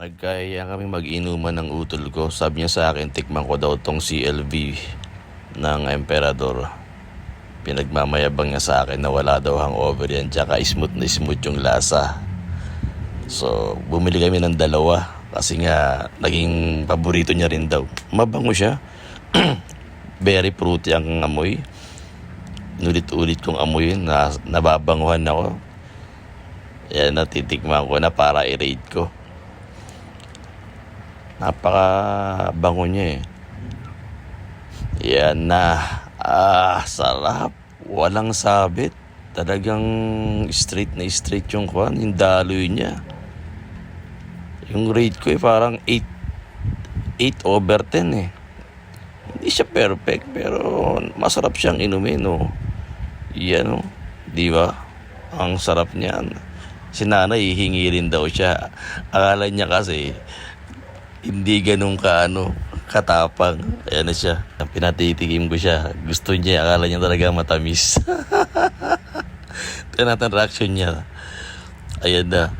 Nagkaya kami mag-inuman ng utol ko. Sabi niya sa akin, tikman ko daw tong CLV ng Emperador. Pinagmamayabang niya sa akin na wala daw hangover yan, tsaka smooth na smooth yung lasa. So, bumili kami ng dalawa kasi nga naging paborito niya rin daw. Mabango siya. Very fruity ang amoy. Nulit-ulit kong amoyin, nababanguhan ako. Yan, natitikman ko na para i-rate ko. Napaka-bango niya eh. Yan na. Sarap. Walang sabit. Talagang straight na straight yung kwan, yung daloy niya. Yung rate ko eh parang 8/10 eh. Hindi siya perfect pero masarap siyang inumin, no. Yan, no. Di ba? Ang sarap niyan. Si nanay hihingi rin daw siya. Akala niya kasi hindi ganun katapang. Ayan na siya. Pinatitikim ko siya. Gusto niya. Akala niya talaga matamis. Tignan natin reaction niya. Ayan na.